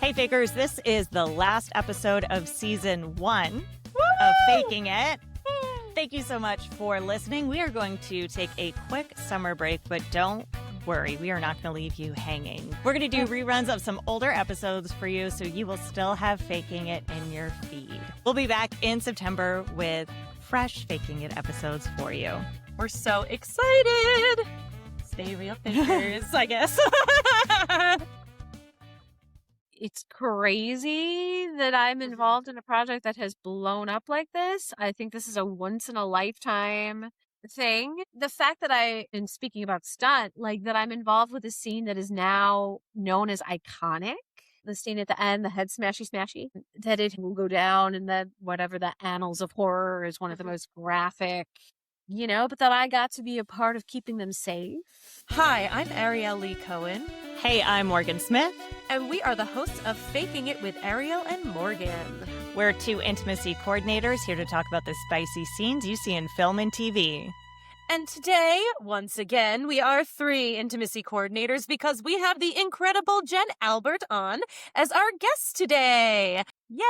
Hey, Fakers, this is the last episode of season 1 of Faking It. Thank you so much for listening. We are going to take a quick summer break, but don't worry, we are not going to leave you hanging. We're going to do reruns of some older episodes for you, so you will still have Faking It in your feed. We'll be back in September with fresh Faking It episodes for you. We're so excited. Stay real fakers, I guess. It's crazy that I'm involved in a project that has blown up like this. I think this is a once in a lifetime thing. The fact that in speaking about Stunt, like that I'm involved with a scene that is now known as iconic. The scene at the end, the head smashy, that it will go down in the annals of horror is one of the most graphic, but that I got to be a part of keeping them safe. Hi, I'm Ariel Lee Cohen. Hey, I'm Morgan Smith. And we are the hosts of Faking It with Ariel and Morgan. We're 2 intimacy coordinators here to talk about the spicy scenes you see in film and TV. And today, once again, we are 3 intimacy coordinators because we have the incredible Jen Albert on as our guest today. Yay!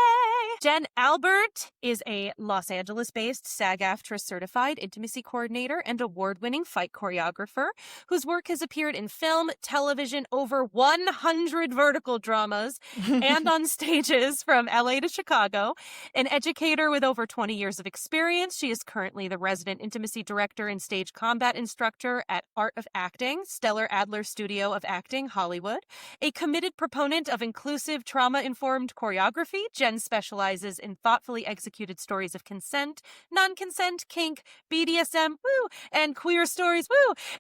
Jen Albert is a Los Angeles-based SAG-AFTRA certified intimacy coordinator and award-winning fight choreographer whose work has appeared in film, television, over 100 vertical dramas, and on stages from LA to Chicago. An educator with over 20 years of experience, she is currently the resident intimacy director and stage combat instructor at Art of Acting, Stellar Adler Studio of Acting, Hollywood. A committed proponent of inclusive, trauma-informed choreography, Jen specializes in thoughtfully executed stories of consent, non-consent, kink, BDSM, and queer stories,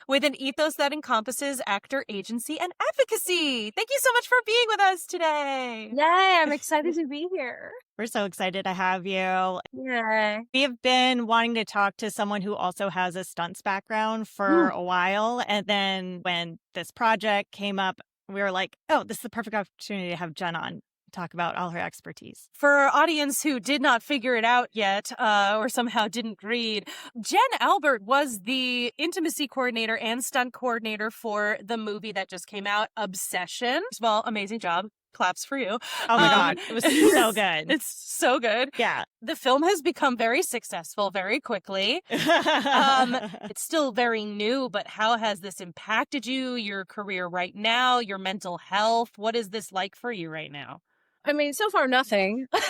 with an ethos that encompasses actor agency and advocacy. Thank you so much for being with us today. Yay, I'm excited to be here. We're so excited to have you. Yeah. We have been wanting to talk to someone who also has a stunts background for a while. And then when this project came up, we were like, oh, this is the perfect opportunity to have Jen on. Talk about all her expertise. For our audience who did not figure it out yet or somehow didn't read, Jen Albert was the intimacy coordinator and stunt coordinator for the movie that just came out, Obsession. Well, amazing job. Claps for you. Oh my God. It was so good. It's so good. Yeah. The film has become very successful very quickly. It's still very new, but how has this impacted you, your career right now, your mental health? What is this like for you right now? I mean, so far, nothing. That's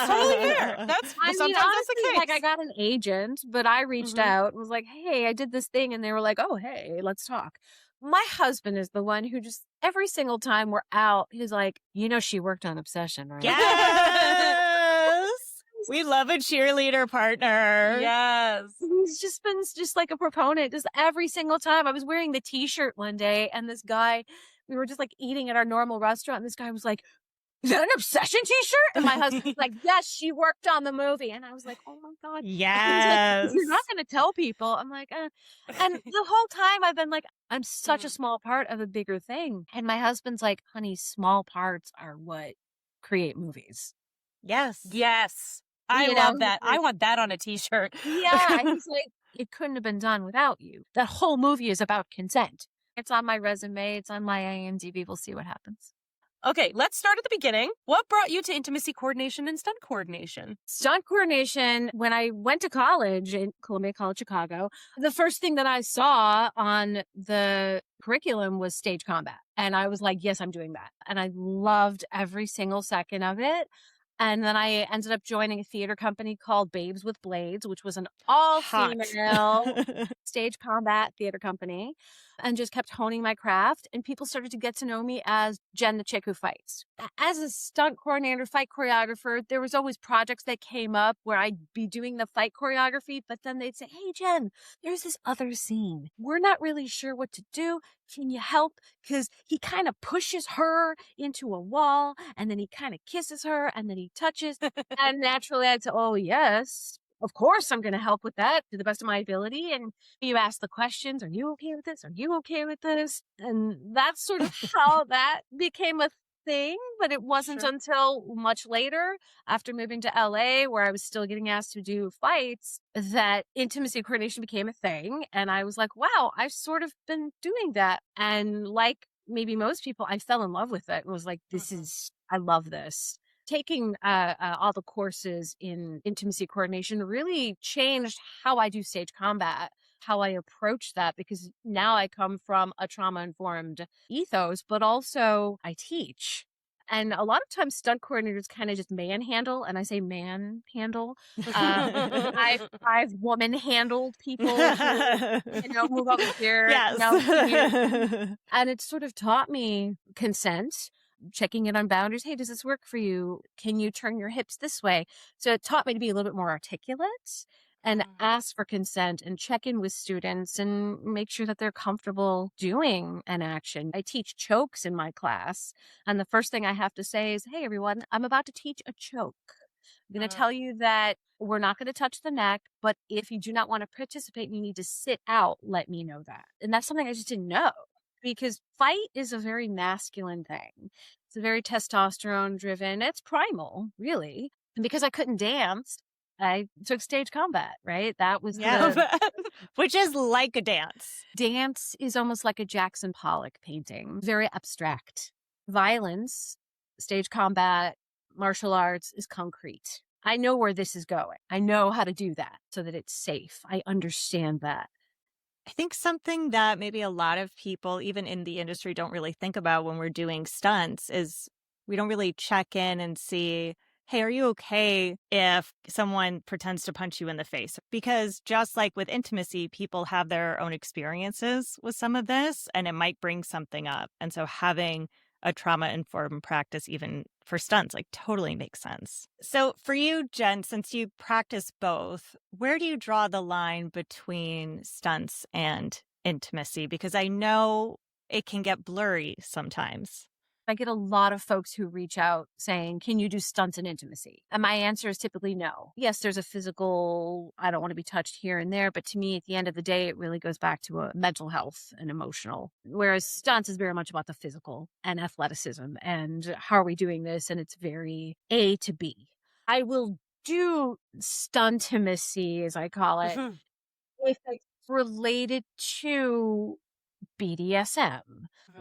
totally fair. Sometimes honestly, that's the case. like I got an agent, but I reached out and was like, hey, I did this thing. And they were like, oh, hey, let's talk. My husband is the one who just every single time we're out, he's like, she worked on Obsession, right? Yes. We love a cheerleader partner. Yes. He's just been just like a proponent just every single time. I was wearing the t-shirt one day and this guy, we were just like eating at our normal restaurant. And this guy was like, is that an Obsession t-shirt? And my husband's like, yes, she worked on the movie. And I was like, oh my God. Yes. Like, you're not going to tell people. I'm like, And the whole time I've been like, I'm such a small part of a bigger thing. And my husband's like, honey, small parts are what create movies. Yes. Yes. I love that. I want that on a t-shirt. Yeah. He's like, it couldn't have been done without you. That whole movie is about consent. It's on my resume. It's on my IMDb. We'll see what happens. Okay, let's start at the beginning. What brought you to intimacy coordination and stunt coordination? Stunt coordination, when I went to college in Columbia College, Chicago, the first thing that I saw on the curriculum was stage combat. And I was like, yes, I'm doing that. And I loved every single second of it. And then I ended up joining a theater company called Babes with Blades, which was an all-female stage combat theater company, and just kept honing my craft. And people started to get to know me as Jen, the chick who fights. As a stunt coordinator, fight choreographer, there was always projects that came up where I'd be doing the fight choreography, but then they'd say, hey, Jen, there's this other scene. We're not really sure what to do. Can you help? Because he kind of pushes her into a wall, and then he kind of kisses her, and then he touches. And naturally, I'd say, oh, yes, of course I'm going to help with that to the best of my ability. And you ask the questions, are you okay with this? Are you okay with this? And that's sort of how that became a thing. But it wasn't until much later, after moving to LA, where I was still getting asked to do fights, that intimacy coordination became a thing. And I was like, wow, I've sort of been doing that. And like maybe most people, I fell in love with it. It was like, I love this. Taking all the courses in intimacy coordination really changed how I do stage combat, how I approach that, because now I come from a trauma-informed ethos, but also I teach. And a lot of times stunt coordinators kind of just manhandle, and I say manhandle. I've woman handled people who, move over here. Yes. And it sort of taught me consent, checking in on boundaries. Hey, does this work for you? Can you turn your hips this way? So it taught me to be a little bit more articulate and ask for consent and check in with students and make sure that they're comfortable doing an action. I teach chokes in my class. And the first thing I have to say is, hey, everyone, I'm about to teach a choke. I'm going to tell you that we're not going to touch the neck, but if you do not want to participate and you need to sit out, let me know that. And that's something I just didn't know, because fight is a very masculine thing. It's a very testosterone driven. It's primal, really. And because I couldn't dance, I took stage combat, right? That was which is like a dance. Dance is almost like a Jackson Pollock painting, very abstract. Violence, stage combat, martial arts is concrete. I know where this is going. I know how to do that so that it's safe. I understand that. I think something that maybe a lot of people, even in the industry, don't really think about when we're doing stunts is we don't really check in and see, hey, are you okay if someone pretends to punch you in the face? Because just like with intimacy, people have their own experiences with some of this, and it might bring something up. And so having a trauma-informed practice, even for stunts, like totally makes sense. So for you, Jen, since you practice both, where do you draw the line between stunts and intimacy? Because I know it can get blurry sometimes. I get a lot of folks who reach out saying, can you do stunts and intimacy? And my answer is typically no. Yes, there's a physical, I don't want to be touched here and there. But to me, at the end of the day, it really goes back to a mental health and emotional. Whereas stunts is very much about the physical and athleticism and how are we doing this? And it's very A to B. I will do stuntimacy, as I call it, if it's related to BDSM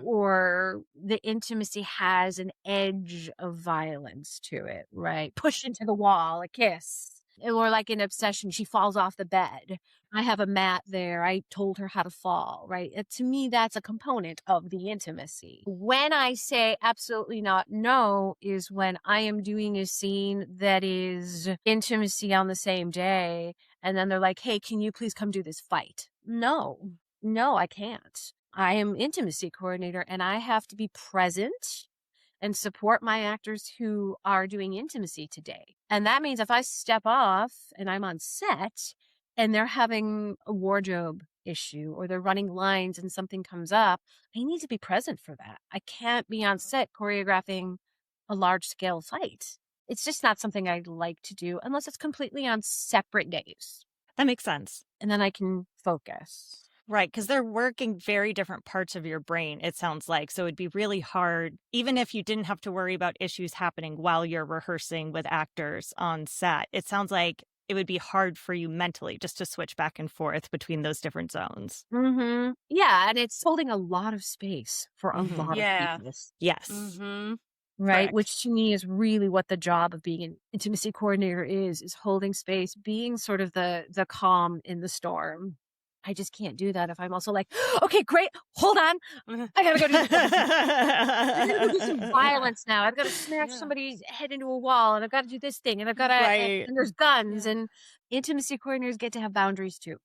or the intimacy has an edge of violence to it, right? Push into the wall, a kiss, or like an obsession. She falls off the bed. I have a mat there. I told her how to fall, right? To me, that's a component of the intimacy. When I say absolutely not no is when I am doing a scene that is intimacy on the same day. And then they're like, hey, can you please come do this fight? No, I can't. I am intimacy coordinator and I have to be present and support my actors who are doing intimacy today. And that means if I step off and I'm on set and they're having a wardrobe issue or they're running lines and something comes up, I need to be present for that. I can't be on set choreographing a large scale fight. It's just not something I like to do unless it's completely on separate days. That makes sense. And then I can focus. Right, because they're working very different parts of your brain, it sounds like. So it'd be really hard, even if you didn't have to worry about issues happening while you're rehearsing with actors on set. It sounds like it would be hard for you mentally just to switch back and forth between those different zones. Mm-hmm. Yeah, and it's holding a lot of space for a lot of people. Yes. Mm-hmm. Right, correct. Which to me is really what the job of being an intimacy coordinator is holding space, being sort of the calm in the storm. I just can't do that if I'm also like, okay, great, hold on. I gotta go do this. I gotta go do some violence now. I've got to smash somebody's head into a wall and I've got to do this thing and I've got to, and there's guns and intimacy coordinators get to have boundaries too.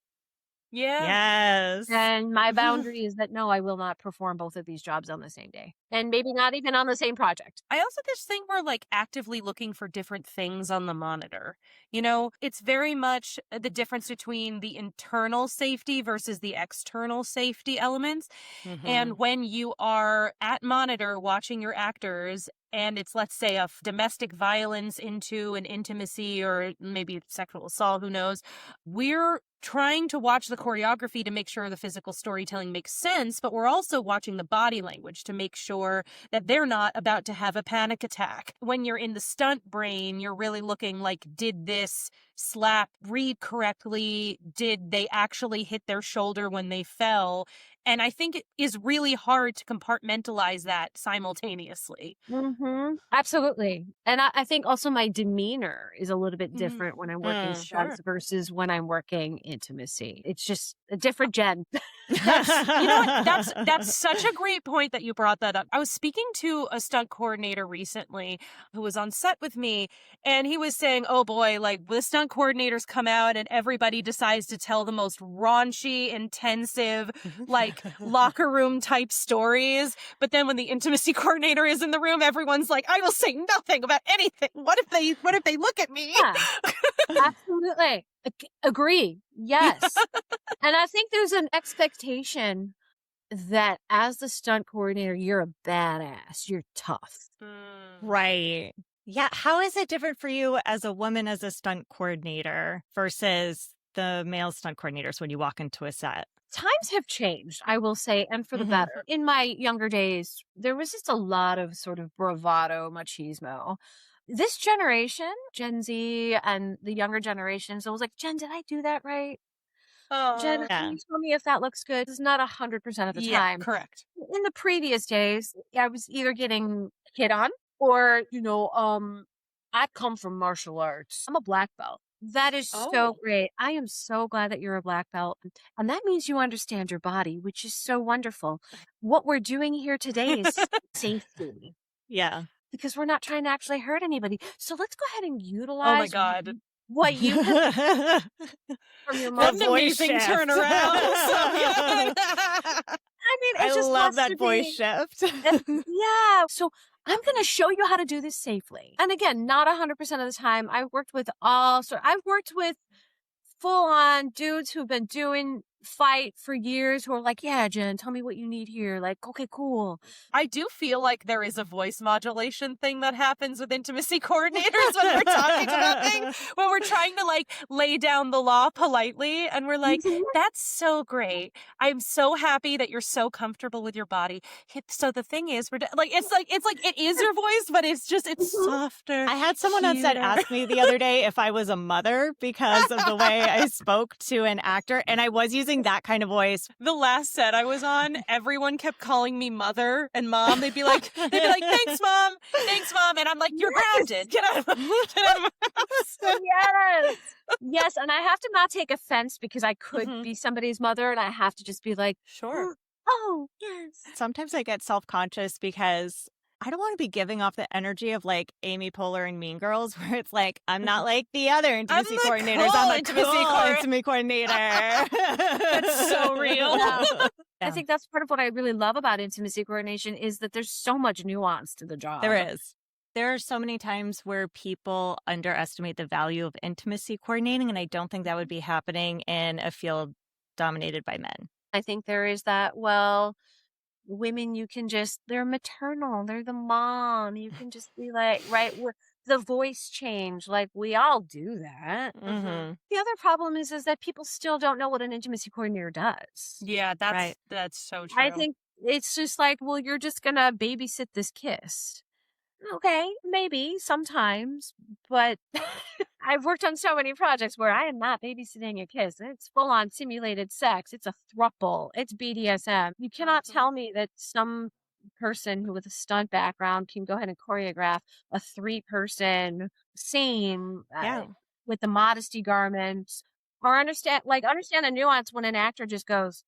Yeah. Yes. And my boundary is that no, I will not perform both of these jobs on the same day. And maybe not even on the same project. I also just think we're like actively looking for different things on the monitor. You know, it's very much the difference between the internal safety versus the external safety elements. Mm-hmm. And when you are at monitor watching your actors and it's, let's say, a domestic violence into an intimacy or maybe sexual assault, who knows, we're trying to watch the choreography to make sure the physical storytelling makes sense, but we're also watching the body language to make sure that they're not about to have a panic attack. When you're in the stunt brain, you're really looking like, did this slap read correctly? Did they actually hit their shoulder when they fell? And I think it is really hard to compartmentalize that simultaneously. Absolutely. And I think also my demeanor is a little bit different when I'm working Sure. stunts versus when I'm working intimacy. It's just a different Jen. You know what? That's such a great point that you brought that up. I was speaking to a stunt coordinator recently who was on set with me, and he was saying, oh boy, like the stunt coordinators come out and everybody decides to tell the most raunchy, intensive, like locker room type stories. But then when the intimacy coordinator is in the room, everyone's like, I will say nothing about anything. What if they look at me? Yeah, absolutely. Agree. Yes. And I think there's an expectation that as the stunt coordinator, you're a badass. You're tough. Right. Yeah. How is it different for you as a woman as a stunt coordinator versus the male stunt coordinators when you walk into a set? Times have changed, I will say, and for the better. In my younger days, there was just a lot of sort of bravado machismo. This generation, Gen Z and the younger generations, I was like, Jen, did I do that right? Jen, Yeah. can you tell me if that looks good? It's not 100% of the time. Correct. In the previous days, I was either getting hit on or, I come from martial arts. I'm a black belt. That is so great. I am so glad that you're a black belt. And that means you understand your body, which is so wonderful. What we're doing here today is safety. Yeah. Because we're not trying to actually hurt anybody. So let's go ahead and Oh my utilize God. what you have from your What mom. an amazing turnaround. I mean, it I just love has that to voice be. shift. Yeah. So I'm going to show you how to do this safely. And again, not 100% of the time. I've worked with full on dudes who've been doing fight for years who are like, yeah, Jen, tell me what you need here. Like, okay, cool. I do feel like there is a voice modulation thing that happens with intimacy coordinators when we're talking about things, when we're trying to like lay down the law politely, and we're like, that's so great. I'm so happy that you're so comfortable with your body. So the thing is, it's like it is your voice, but it's softer. I had someone on set ask me the other day if I was a mother because of the way I spoke to an actor, and I was using that kind of voice. The last set I was on, everyone kept calling me mother and mom. They'd be like, thanks, mom. And I'm like, you're grounded. Get out of my house. Yes. Yes. And I have to not take offense because I could be somebody's mother and I have to just be like, Sure. Oh, yes. Sometimes I get self-conscious because I don't want to be giving off the energy of like Amy Poehler in Mean Girls, where it's like, I'm not like the other intimacy coordinators. I'm a intimacy coordinator. That's so real. Yeah. I think that's part of what I really love about intimacy coordination is that there's so much nuance to the job. There is. There are so many times where people underestimate the value of intimacy coordinating, and I don't think that would be happening in a field dominated by men. I think there is that, well, women, they're maternal. They're the mom. You can just be like, right, the voice change. Like, we all do that. The other problem is that people still don't know what an intimacy coordinator does. Yeah, that's so true. I think it's just like, well, you're just going to babysit this kiss. Okay, maybe sometimes, but I've worked on so many projects where I am not babysitting a kiss. It's full on simulated sex. It's a throuple. It's BDSM. You cannot tell me that some person who with a stunt background can go ahead and choreograph a 3-person scene with the modesty garments or understand the nuance when an actor just goes.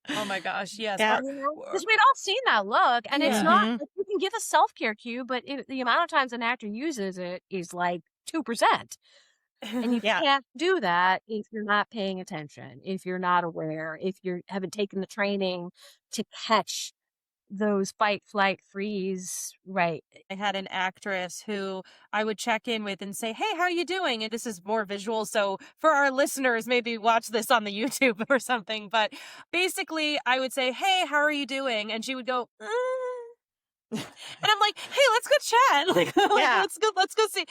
Oh my gosh, yes. Yeah. Because we'd all seen that look, and it's not, like, you can give a self-care cue, but the amount of times an actor uses it is like 2%. And you can't do that if you're not paying attention, if you're not aware, if you haven't taken the training to catch those fight, flight, freeze, right. I had an actress who I would check in with and say, hey, how are you doing? And this is more visual, so for our listeners, maybe watch this on the YouTube or something. But basically, I would say, hey, how are you doing? And she would go, and I'm like, hey, let's go chat. Let's go see.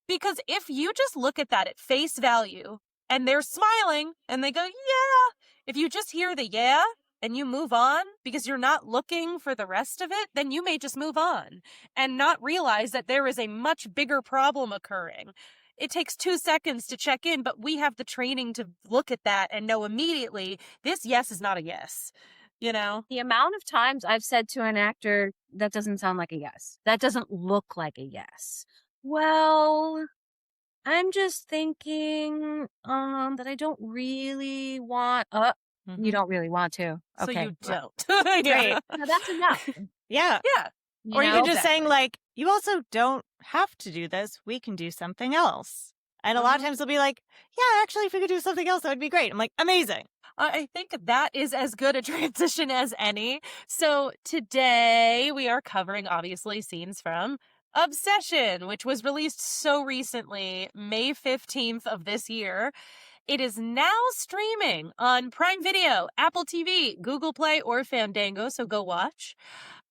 Because if you just look at that at face value and they're smiling and they go, yeah, if you just hear the yeah, and you move on because you're not looking for the rest of it, then you may just move on and not realize that there is a much bigger problem occurring. it takes 2 seconds to check in, but we have the training to look at that and know immediately this yes is not a yes, you know? The amount of times I've said to an actor, that doesn't sound like a yes. That doesn't look like a yes. Well, I'm just thinking that I don't really want you don't really want to. So Okay. you don't. Great. No, that's enough. Yeah. Yeah. Or know? you're just saying, like, you also don't have to do this. We can do something else. And a lot of times they'll be like, yeah, actually, if we could do something else, that would be great. I'm like, amazing. I think that is as good a transition as any. So today we are covering, obviously, scenes from Obsession, which was released so recently, May 15th of this year. It is now streaming on Prime Video, Apple TV, Google Play, or Fandango, so go watch.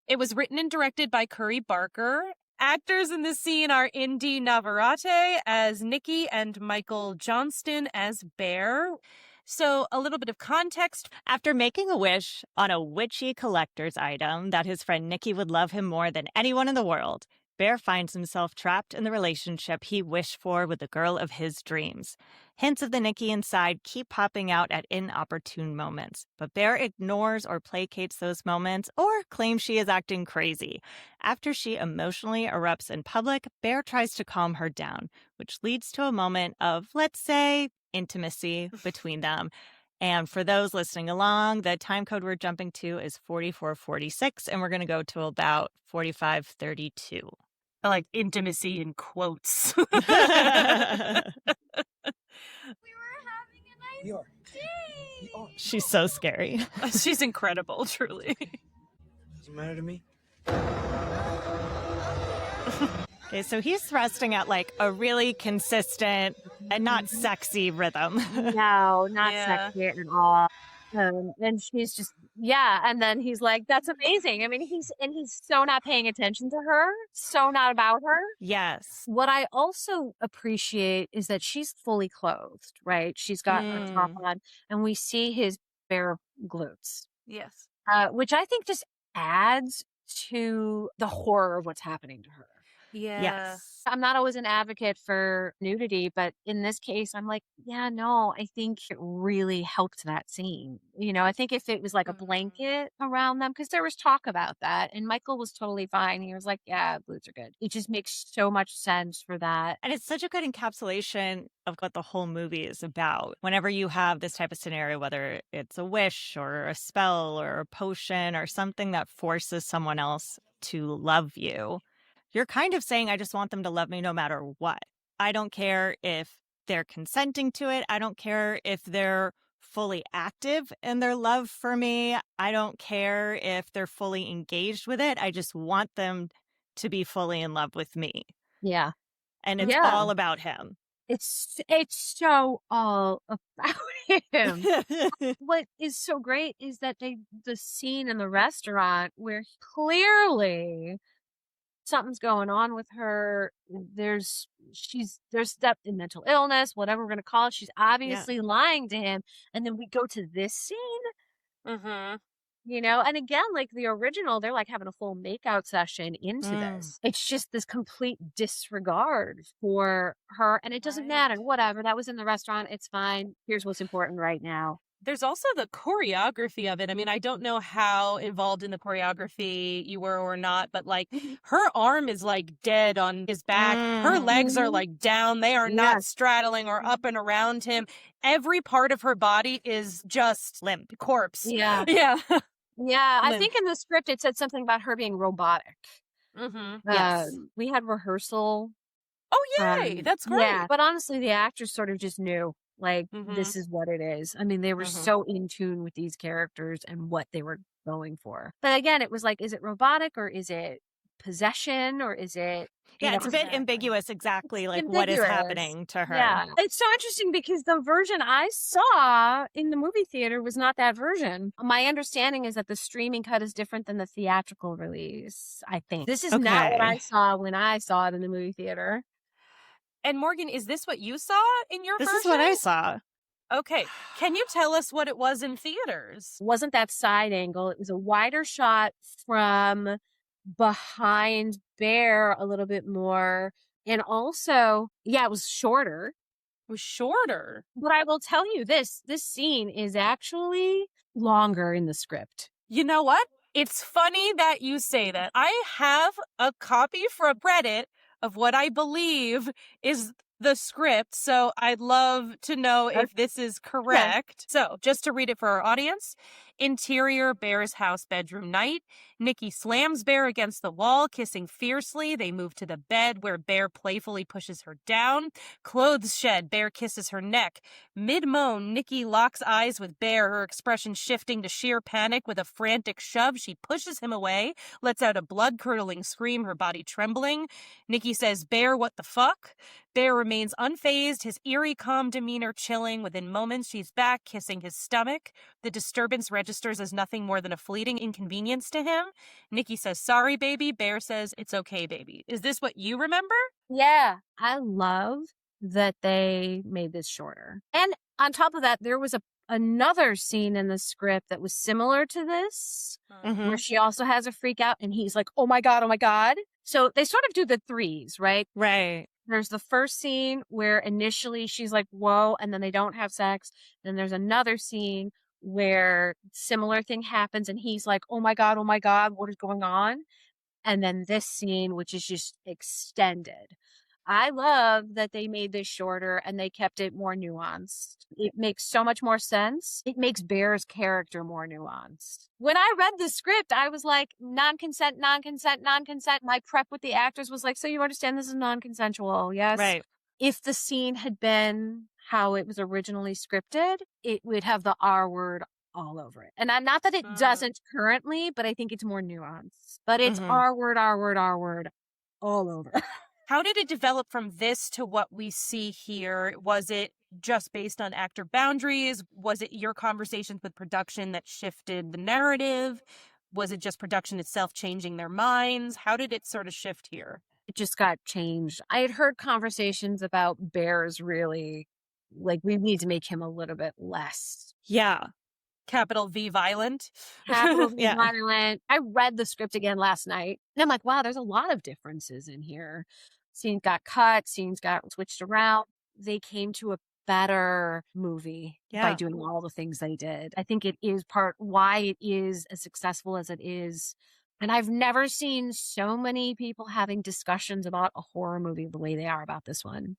It was written and directed by Curry Barker. Actors in this scene are Indy Navarrete as Nikki and Michael Johnston as Bear. So a little bit of context. After making a wish on a witchy collector's item that his friend Nikki would love him more than anyone in the world, Bear finds himself trapped in the relationship he wished for with the girl of his dreams. Hints of the Nikki inside keep popping out at inopportune moments, but Bear ignores or placates those moments or claims she is acting crazy. After she emotionally erupts in public, Bear tries to calm her down, which leads to a moment of, let's say, intimacy between them. And for those listening along, the time code we're jumping to is 4446, and we're going to go to about 4532. I like intimacy in quotes. We were having a nice day. She's so scary. She's incredible, truly. Does it matter to me? Okay, so he's thrusting at like a really consistent and not sexy rhythm. No, not Yeah. sexy at all. And she's just, and then he's like, that's amazing. I mean, he's so not paying attention to her, so not about her. Yes. What I also appreciate is that she's fully clothed, right? She's got her top on, and we see his bare glutes, Yes. which I think just adds to the horror of what's happening to her. Yeah. Yes. I'm not always an advocate for nudity, but in this case, I'm like, no, I think it really helped that scene. You know, I think if it was like a blanket around them, because there was talk about that, and Michael was totally fine. He was like, yeah, glutes are good. It just makes so much sense for that. And it's such a good encapsulation of what the whole movie is about. Whenever you have this type of scenario, whether it's a wish or a spell or a potion or something that forces someone else to love you, you're kind of saying, I just want them to love me no matter what. I don't care if they're consenting to it. I don't care if they're fully active in their love for me. I don't care if they're fully engaged with it. I just want them to be fully in love with me. Yeah. And it's all about him. It's so all about him. What is so great is that the scene in the restaurant where clearly something's going on with her. There's that in mental illness, whatever we're going to call it. She's obviously lying to him. And then we go to this scene, you know, and again, like the original, they're like having a full makeout session into this. It's just this complete disregard for her. And it doesn't matter. Whatever. That was in the restaurant. It's fine. Here's what's important right now. There's also the choreography of it. I mean, I don't know how involved in the choreography you were or not, but like her arm is like dead on his back. Her legs are like down. They are not straddling or up and around him. Every part of her body is just limp, corpse. Yeah. Yeah. Yeah. I think in the script it said something about her being robotic. Yes. We had rehearsal. Oh, yay. That's great. Yeah. But honestly, the actors sort of just knew. Like, this is what it is. I mean, they were so in tune with these characters and what they were going for. But again, it was like, is it robotic or is it possession or is it... Yeah, it's a bit ambiguous exactly like what is happening to her. Yeah. It's so interesting because the version I saw in the movie theater was not that version. My understanding is that the streaming cut is different than the theatrical release, I think. This is not what I saw when I saw it in the movie theater. And Morgan, is this what you saw in your version? This is what I saw. Okay. Can you tell us what it was in theaters? It wasn't that side angle. It was a wider shot from behind Bear a little bit more. And also, yeah, it was shorter. It was shorter. But I will tell you this scene is actually longer in the script. You know what? It's funny that you say that. I have a copy from Reddit of what I believe is the script, so I'd love to know if this is correct. So, just to read it for our audience. Interior, Bear's house bedroom night. Nikki slams Bear against the wall, kissing fiercely. They move to the bed where Bear playfully pushes her down. Clothes shed, Bear kisses her neck. Mid-moan, Nikki locks eyes with Bear, her expression shifting to sheer panic. With a frantic shove, she pushes him away, lets out a blood-curdling scream, her body trembling. Nikki says, "Bear, what the fuck?" Bear remains unfazed, his eerie, calm demeanor chilling. Within moments, she's back, kissing his stomach. The disturbance registers as nothing more than a fleeting inconvenience to him. Nikki says, "Sorry, baby." Bear says, "It's okay, baby." Is this what you remember? Yeah. I love that they made this shorter. And on top of that, there was another scene in the script that was similar to this, where she also has a freak out and he's like, oh my God, oh my God. So they sort of do the threes, right? Right. There's the first scene where initially she's like, whoa, and then they don't have sex. Then there's another scene where similar thing happens and he's like, oh my God, what is going on? And then this scene, which is just extended. I love that they made this shorter and they kept it more nuanced. It makes so much more sense. It makes Bear's character more nuanced. When I read the script, I was like, non-consent, non-consent, non-consent. My prep with the actors was like, so you understand this is non-consensual, yes? Right. If the scene had been how it was originally scripted, it would have the R word all over it. And I'm not that it doesn't currently, but I think it's more nuanced. But it's R word, R word, R word all over. How did it develop from this to what we see here? Was it just based on actor boundaries? Was it your conversations with production that shifted the narrative? Was it just production itself changing their minds? How did it sort of shift here? It just got changed. I had heard conversations about Bears really, like, we need to make him a little bit less. Yeah. Capital V violent. Capital V violent. I read the script again last night and I'm like, wow, there's a lot of differences in here. Scenes got cut, scenes got switched around. They came to a better movie by doing all the things they did. I think it is part why it is as successful as it is. And I've never seen so many people having discussions about a horror movie the way they are about this one.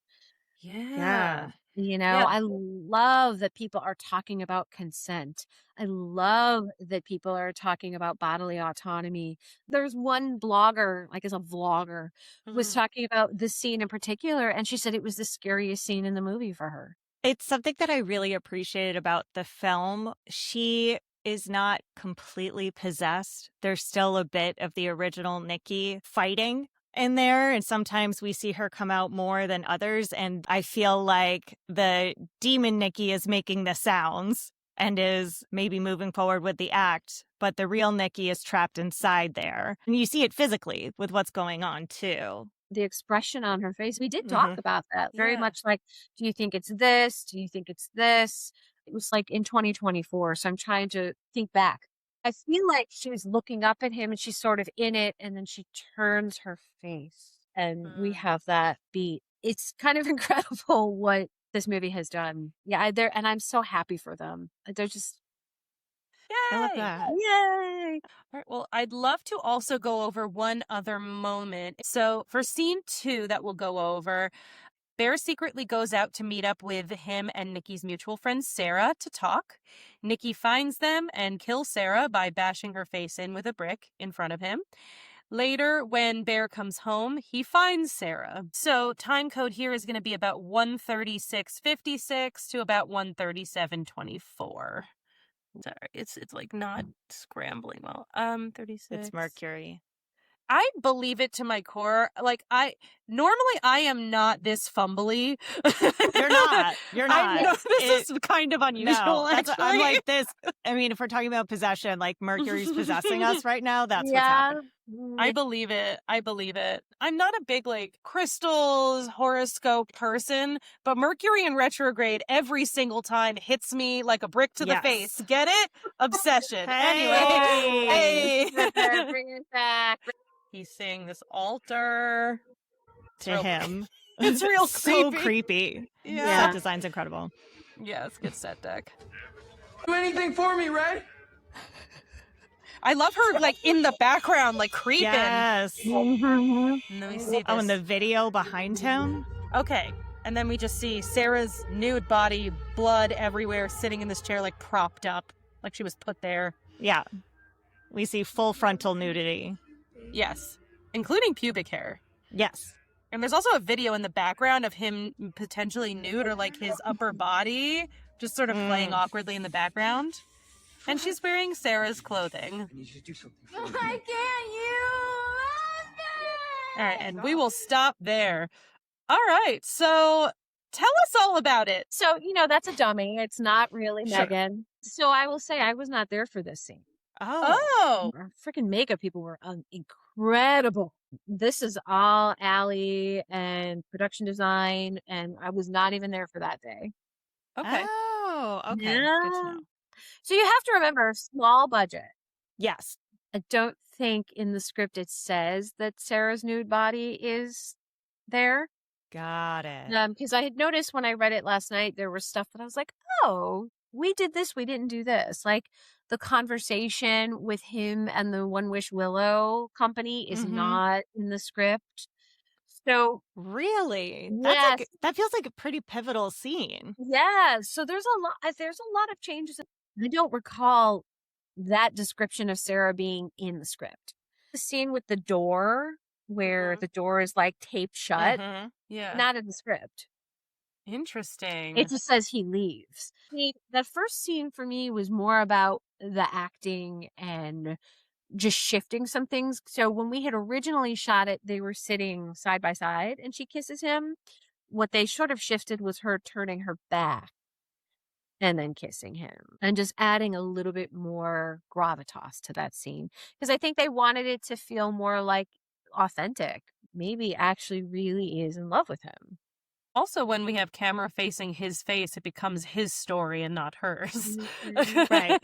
Yeah. You know, I love that people are talking about consent. I love that people are talking about bodily autonomy. There's one blogger, like as a vlogger, was talking about this scene in particular, and she said it was the scariest scene in the movie for her. It's something that I really appreciated about the film. She is not completely possessed. There's still a bit of the original Nikki fighting in there, and sometimes we see her come out more than others, and I feel like the demon Nikki is making the sounds and is maybe moving forward with the act, but the real Nikki is trapped inside there. And you see it physically with what's going on too. The expression on her face, we did talk about that very much, like, do you think it's this? Do you think it's this? It was like in 2024, so I'm trying to think back. I feel like she was looking up at him and she's sort of in it, and then she turns her face and we have that beat. It's kind of incredible what this movie has done. Yeah, and I'm so happy for them. They're just... I love that. Yay! All right, well, I'd love to also go over one other moment. So for scene 2 that we'll go over, Bear secretly goes out to meet up with him and Nikki's mutual friend Sarah to talk. Nikki finds them and kills Sarah by bashing her face in with a brick in front of him. Later, when Bear comes home, he finds Sarah. So time code here is going to be about 1:36:56 to about 1:37:24. Sorry, it's like not scrambling well. 36. It's Mercury. I believe it to my core. Like, normally I am not this fumbly. You're not. You're not. I know this is kind of unusual, No, actually. I'm like this. I mean, if we're talking about possession, like Mercury's possessing us right now, that's what's happening. I believe it. I believe it. I'm not a big, like, crystals, horoscope person, but Mercury in retrograde every single time hits me like a brick to the face. Get it? Obsession. Hey. Anyway. Bring it back. He's seeing this altar. to him. It's real so creepy. creepy. Yeah. Set design's incredible. Yeah, it's a good set deck. Do anything for me, Red? I love her, like, in the background, like, creeping. Yes. Mhm. And then we see this. Oh, and the video behind him. Okay. And then we just see Sarah's nude body, blood everywhere, sitting in this chair, like, propped up. Like she was put there. Yeah. We see full frontal nudity. Yes. Including pubic hair. Yes. And there's also a video in the background of him potentially nude or, like, his upper body just sort of playing awkwardly in the background. And she's wearing Sarah's clothing. I need you to do something. I can't, All right, and we will stop there. All right, so tell us all about it. So, that's a dummy. It's not really Sure. Megan. So I will say I was not there for this scene. Oh. Our freaking makeup people were incredible. This is all Allie and production design, and I was not even there for that day. Okay. Oh, okay. Good to Yeah. know. So you have to remember, small budget. Yes. I don't think in the script it says that Sarah's nude body is there. Got it. Because I had noticed when I read it last night, there was stuff that I was like, oh, we did this, we didn't do this. Like the conversation with him and the One Wish Willow company is Mhm. not in the script. So Really? Yes. That feels like a pretty pivotal scene. yeah, so there's a lot of changes. I don't recall that description of Sarah being in the script. The scene with the door where the door is like taped shut, Mhm. Yeah. not in the script. Interesting. It just says he leaves. That first scene for me was more about the acting and just shifting some things. So when we had originally shot it, they were sitting side by side and she kisses him. What they sort of shifted was her turning her back and then kissing him and just adding a little bit more gravitas to that scene. Because I think they wanted it to feel more like authentic. Maybe actually really is in love with him. Also, when we have camera facing his face, it becomes his story and not hers. Right.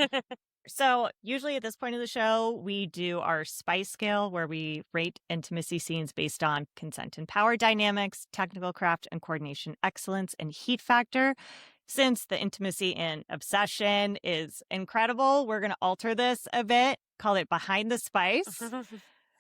So usually at this point of the show, we do our spice scale where we rate intimacy scenes based on consent and power dynamics, technical craft and coordination excellence, and heat factor. Since the intimacy in Obsession is incredible, we're going to alter this a bit, call it Behind the Spice,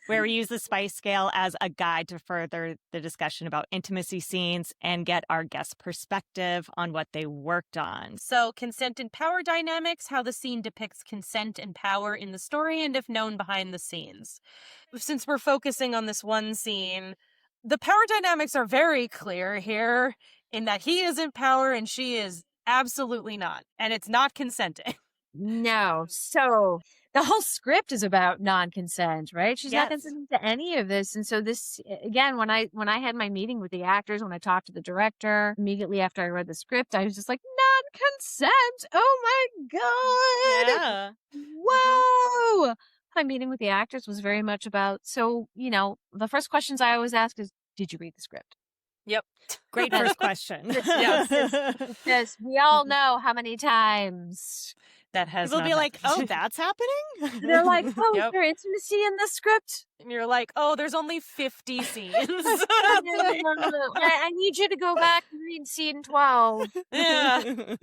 where we use the spice scale as a guide to further the discussion about intimacy scenes and get our guest perspective on what they worked on. So, consent and power dynamics, how the scene depicts consent and power in the story and if known behind the scenes. Since we're focusing on this one scene, the power dynamics are very clear here in that he is in power and she is absolutely not. And it's not consenting. No. So the whole script is about non-consent, right? She's not Yes. consenting to any of this. And so this, again, when I had my meeting with the actors, when I talked to the director, immediately after I read the script, I was just like, non-consent. Oh my God. Yeah. Whoa. My meeting with the actors was very much about, so, the first questions I always ask is, did you read the script? Yep. Great first question. Yes. Yes, we all know how many times. That has People not be like, happened. oh, that's happening? They're like, oh, Yep. is there intimacy in the script? And you're like, oh, there's only 50 scenes. No. I need you to go back and read scene 12. Yeah.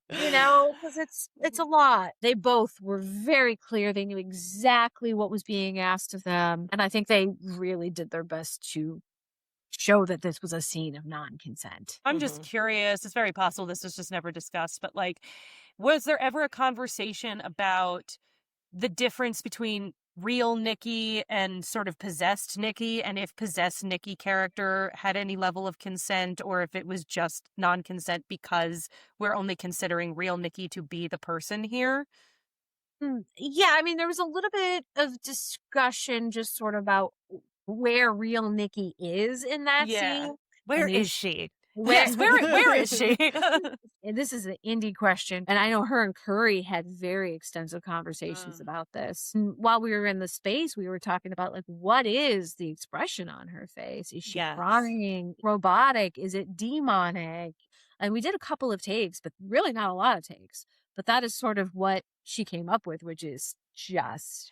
Because it's a lot. They both were very clear. They knew exactly what was being asked of them. And I think they really did their best to show that this was a scene of non-consent. I'm just curious. It's very possible this was just never discussed, but like, was there ever a conversation about the difference between real Nikki and sort of possessed Nikki, and if possessed Nikki character had any level of consent, or if it was just non-consent because we're only considering real Nikki to be the person here? Yeah, I mean, there was a little bit of discussion just sort of about where real Nikki is in that Yeah. scene. Where And is she? Yes, where is she? And this is an indie question. And I know her and Curry had very extensive conversations about this. And while we were in the space, we were talking about, like, what is the expression on her face? Is she Yes. crying? Robotic? Is it demonic? And we did a couple of takes, but really not a lot of takes. But that is sort of what she came up with, which is just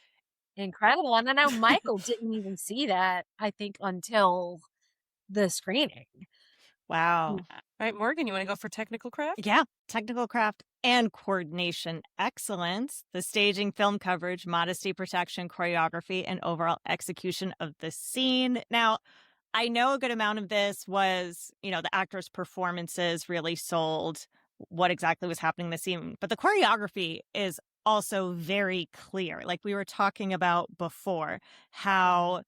incredible. And I know Michael didn't even see that, I think, until the screening. Wow. All right, Morgan, you want to go for technical craft? Yeah. Technical craft and coordination excellence, the staging, film coverage, modesty, protection, choreography, and overall execution of the scene. Now, I know a good amount of this was, the actors' performances really sold what exactly was happening in the scene. But the choreography is also very clear. Like we were talking about before, how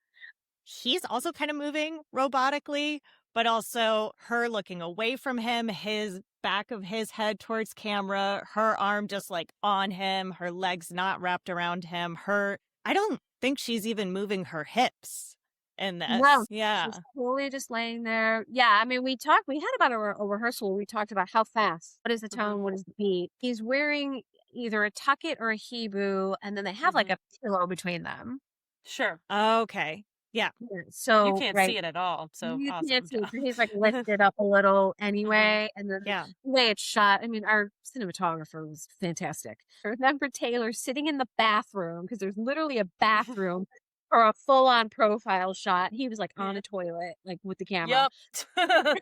he's also kind of moving robotically, but also her looking away from him, his back of his head towards camera, her arm just like on him, her legs not wrapped around him. I don't think she's even moving her hips in this. No, Yeah. she's totally just laying there. Yeah, I mean, we had about a rehearsal. We talked about how fast, what is the tone, what is the beat. He's wearing either a tucket or a hebrew, and then they have like a pillow between them. Sure. Okay. Yeah. So you can't see it at all. So you awesome can't see it, job. so he's like lifted up a little anyway, and then Yeah. the way it's shot. I mean, our cinematographer was fantastic. I remember Taylor sitting in the bathroom because there's literally a bathroom or a full-on profile shot. He was like on a toilet, like with the camera. Yep.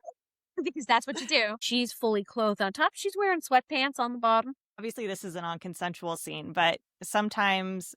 Because that's what you do. She's fully clothed on top. She's wearing sweatpants on the bottom. Obviously, this is a non-consensual scene, but sometimes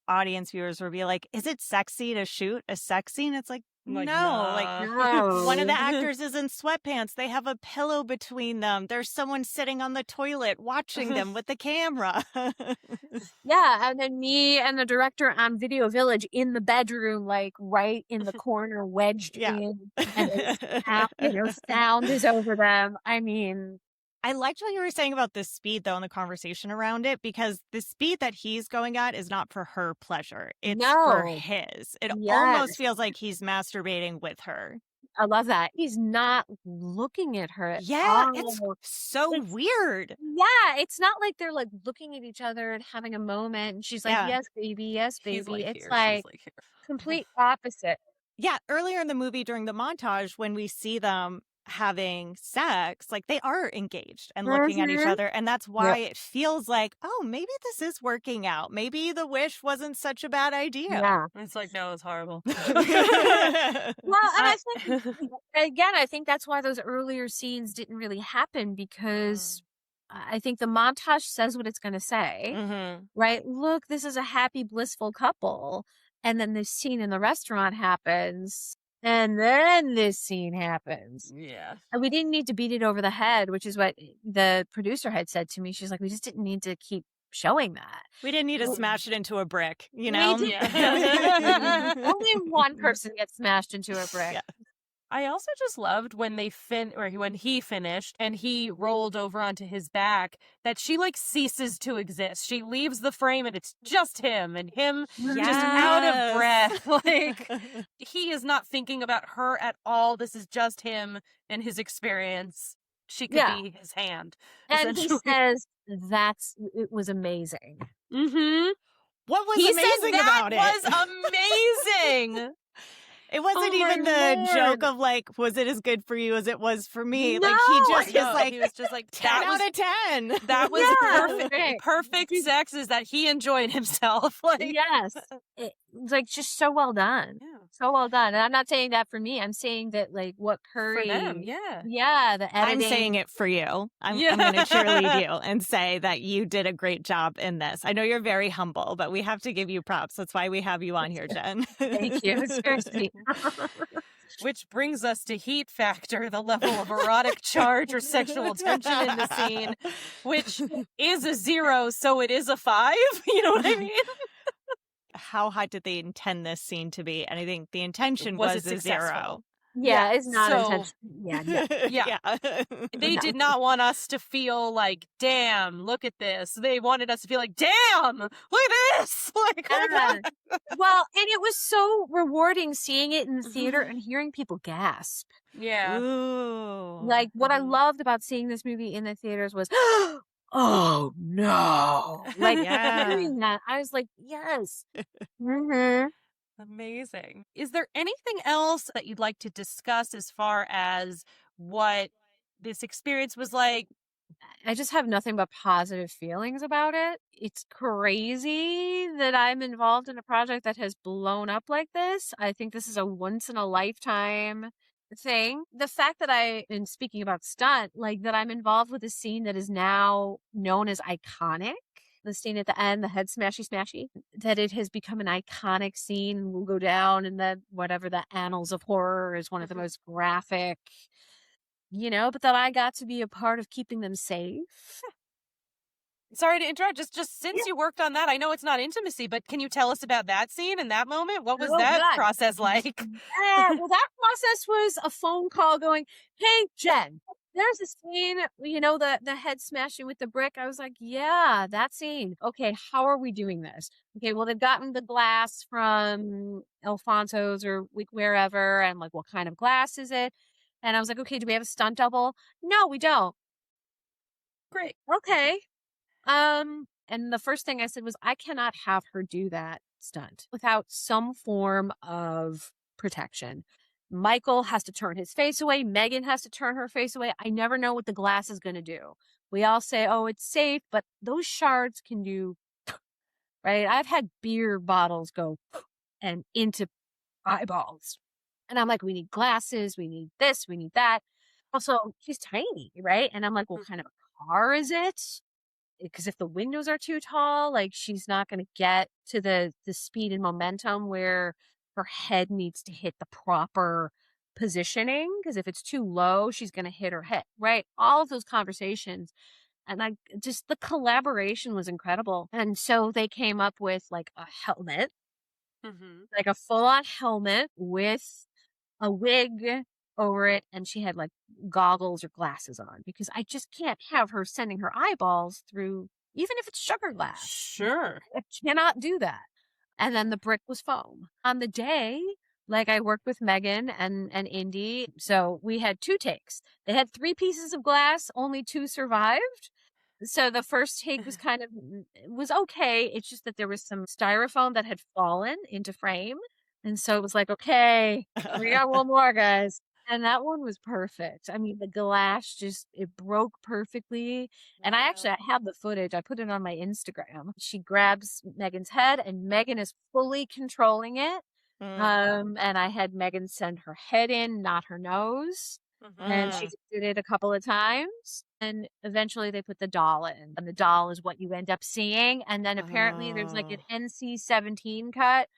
audience viewers will be like, is it sexy to shoot a sex scene? It's like, no. No. One of the actors is in sweatpants. They have a pillow between them. There's someone sitting on the toilet watching them with the camera. Yeah, and then me and the director on Video Village in the bedroom, like right in the corner, wedged in, and sound is over them. I mean, I liked what you were saying about the speed, though, and the conversation around it, because the speed that he's going at is not for her pleasure. It's for his. It almost feels like he's masturbating with her. I love that. He's not looking at her at all. It's so weird. Yeah, it's not like they're like looking at each other and having a moment. And she's like, yes, baby, yes, baby. It's like complete opposite. Yeah, earlier in the movie during the montage, when we see them having sex, like they are engaged and looking at each other, and that's why it feels like, oh, maybe this is working out. Maybe the wish wasn't such a bad idea. Yeah, it's like, no, it's horrible. Well, and I think again, I think that's why those earlier scenes didn't really happen, because I think the montage says what it's going to say, right? Look, this is a happy, blissful couple, and then this scene in the restaurant happens. And then this scene happens. Yeah. And we didn't need to beat it over the head, which is what the producer had said to me. She's like, we just didn't need to keep showing that. We didn't need to smash it into a brick, you know? Only one person gets smashed into a brick. Yeah. I also just loved when when he finished and he rolled over onto his back, that she like ceases to exist. She leaves the frame and it's just him and him just out of breath. Like he is not thinking about her at all. This is just him and his experience. She could be his hand. And he says it was amazing. Mm-hmm. What was amazing about it? That was amazing. It wasn't even the joke of like, was it as good for you as it was for me? No, like he was just like 10 out of 10. That was perfect sex, is that he enjoyed himself. Like, yes. It's like just so well done. Yeah. So well done. And I'm not saying that for me. I'm saying that like what Curry. For them, yeah. Yeah, the editing. I'm saying it for you. I'm going to cheerlead you and say that you did a great job in this. I know you're very humble, but we have to give you props. That's why we have you on here, Jen. Thank you. It's very sweet. Which brings us to heat factor, the level of erotic charge or sexual tension in the scene, which is a 0, so it is a 5. You know what I mean? How high did they intend this scene to be? And I think the intention was a 0. Yeah, it's not intentional. Yeah. They did not want us to feel like, damn, look at this. They wanted us to feel like, damn, look at this. Like, well, and it was so rewarding seeing it in the theater and hearing people gasp. Yeah. Ooh. Like, what I loved about seeing this movie in the theaters was, oh no. Like, hearing that, I was like, yes. Amazing. Is there anything else that you'd like to discuss as far as what this experience was like? I just have nothing but positive feelings about it. It's crazy that I'm involved in a project that has blown up like this. I think this is a once in a lifetime thing. The fact that in speaking about Stunt, like that I'm involved with a scene that is now known as iconic. The scene at the end, the head smashy, that it has become an iconic scene and will go down in the annals of horror as one of the most graphic, but that I got to be a part of keeping them safe. Sorry to interrupt. Just since you worked on that, I know it's not intimacy, but can you tell us about that scene and that moment? What was that process like? Yeah, well, that process was a phone call going, "Hey, Jen, there's a scene, the head smashing with the brick." I was like, "Yeah, that scene. Okay, how are we doing this?" Okay, well, they've gotten the glass from Alfonso's or wherever, and like, what kind of glass is it? And I was like, "Okay, do we have a stunt double?" "No, we don't." Great. Okay. And the first thing I said was, I cannot have her do that stunt without some form of protection. Michael has to turn his face away. Megan has to turn her face away. I never know what the glass is going to do. We all say, oh, it's safe, but those shards can do, right? I've had beer bottles go and into eyeballs. And I'm like, we need glasses. We need this. We need that. Also, she's tiny, right? And I'm like, what kind of a car is it? Because if the windows are too tall, like she's not going to get to the speed and momentum where her head needs to hit the proper positioning. Because if it's too low, she's going to hit her head, right? All of those conversations. And the collaboration was incredible. And so they came up with like a helmet, like a full-on helmet with a wig over it, and she had like goggles or glasses on, because I just can't have her sending her eyeballs through, even if it's sugar glass. Sure. I cannot do that. And then the brick was foam. On the day, like, I worked with Megan and Indy, so we had 2 takes. They had 3 pieces of glass, only 2 survived. So the first take was okay. It's just that there was some styrofoam that had fallen into frame. And so it was like, okay, we got one more, guys. And that one was perfect. I mean, the glass it broke perfectly. And I have the footage. I put it on my Instagram. She grabs Megan's head and Megan is fully controlling it. And I had Megan send her head in, not her nose. And she did it a couple of times. And eventually they put the doll in. And the doll is what you end up seeing. And then apparently there's like an NC-17 cut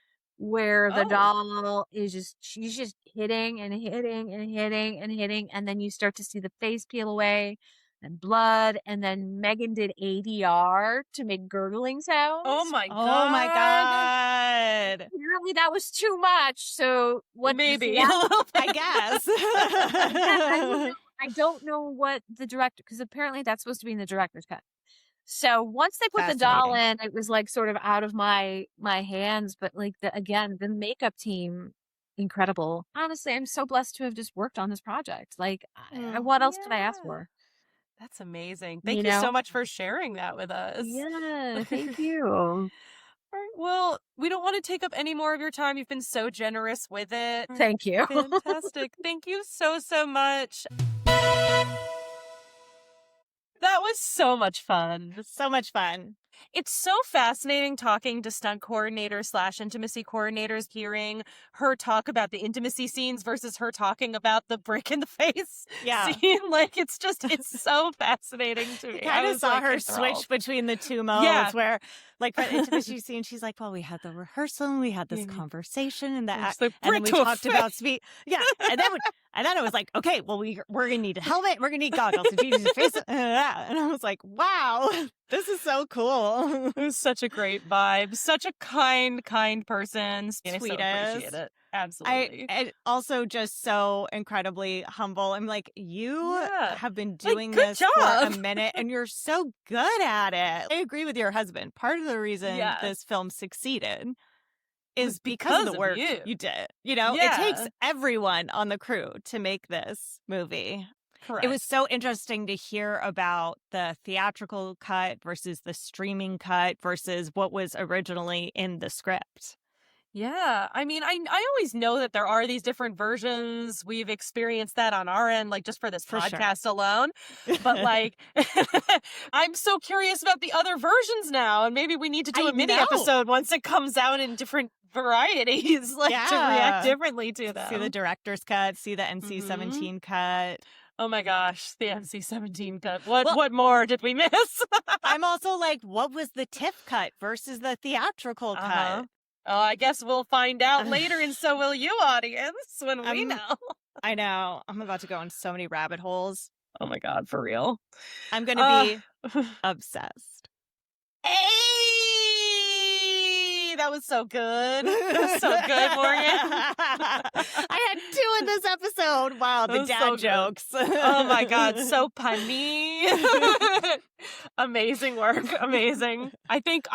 where the doll is she's just hitting and hitting and hitting and hitting. And then you start to see the face peel away and blood. And then Megan did ADR to make gurgling sounds. Oh my God. Oh my God. Apparently that was too much. So what? Maybe. I guess. I don't know what the director, because apparently that's supposed to be in the director's cut. So once they put the doll in, it was like sort of out of my hands. But like the makeup team, incredible. Honestly, I'm so blessed to have just worked on this project. Like, what else could I ask for? That's amazing. Thank you so much for sharing that with us. Yeah, thank you. All right, well, we don't want to take up any more of your time. You've been so generous with it. Thank you. Fantastic. Thank you so much. That was so much fun. So much fun. It's so fascinating talking to stunt coordinators / intimacy coordinators, hearing her talk about the intimacy scenes versus her talking about the brick in the face scene. Like, it's so fascinating to me. I kind of saw her switch between the 2 modes where, like, for the intimacy scene, she's like, well, we had the rehearsal and we had this conversation and and then we talked about speed. Yeah. And then it was like, okay, well, we're going to need a helmet. We're going to need goggles. And Jesus' face. And I was like, wow, this is so cool. It was such a great vibe. Such a kind person. Sweetest. I so appreciate it. Absolutely. And also just so incredibly humble. I'm like, you have been doing good this job. for a minute and you're so good at it. I agree with your husband. Part of the reason this film succeeded is because of the work you did. It takes everyone on the crew to make this movie. Correct. It was so interesting to hear about the theatrical cut versus the streaming cut versus what was originally in the script. Yeah. I mean, I always know that there are these different versions. We've experienced that on our end, like just for this podcast alone. But like, I'm so curious about the other versions now. And maybe we need to do a mini episode once it comes out in different varieties, like to react differently to them. See the director's cut, see the NC-17 cut. Oh my gosh, the NC-17 cut. What more did we miss? I'm also like, what was the TIFF cut versus the theatrical cut? Oh, I guess we'll find out later, and so will you, audience, when we know. I know. I'm about to go in so many rabbit holes. Oh my God, for real. I'm going to be obsessed. Hey! That was so good. That was so good, Morgan. I had 2 in this episode. Wow, the dad jokes. Oh my God, so punny. Amazing work. Amazing. I think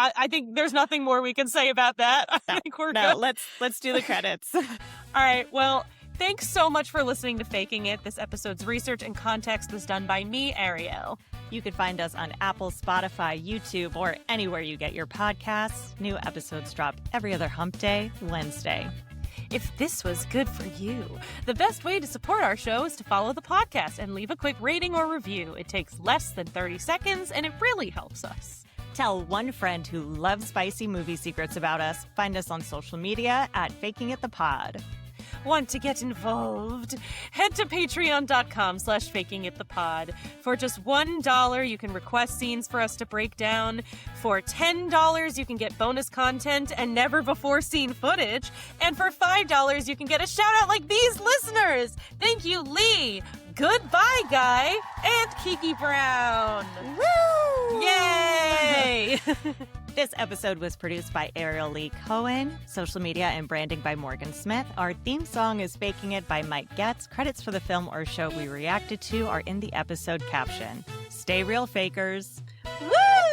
there's nothing more we can say about that. I think we're good. Let's do the credits. All right. Well, thanks so much for listening to Faking It. This episode's research and context was done by me, Ariel. You can find us on Apple, Spotify, YouTube, or anywhere you get your podcasts. New episodes drop every other hump day, Wednesday. If this was good for you, the best way to support our show is to follow the podcast and leave a quick rating or review. It takes less than 30 seconds, and it really helps us. Tell one friend who loves spicy movie secrets about us. Find us on social media at Faking It the Pod. Want to get involved? Head to patreon.com/fakingitthepod. For just $1, you can request scenes for us to break down. For $10, you can get bonus content and never-before-seen footage. And for $5, you can get a shout-out like these listeners. Thank you, Lee, Goodbye Guy, and Kiki Brown. Woo! Yay! This episode was produced by Ariel Lee Cohen, social media and branding by Morgan Smith. Our theme song is Faking It by Mike Getz. Credits for the film or show we reacted to are in the episode caption. Stay real, fakers. Woo!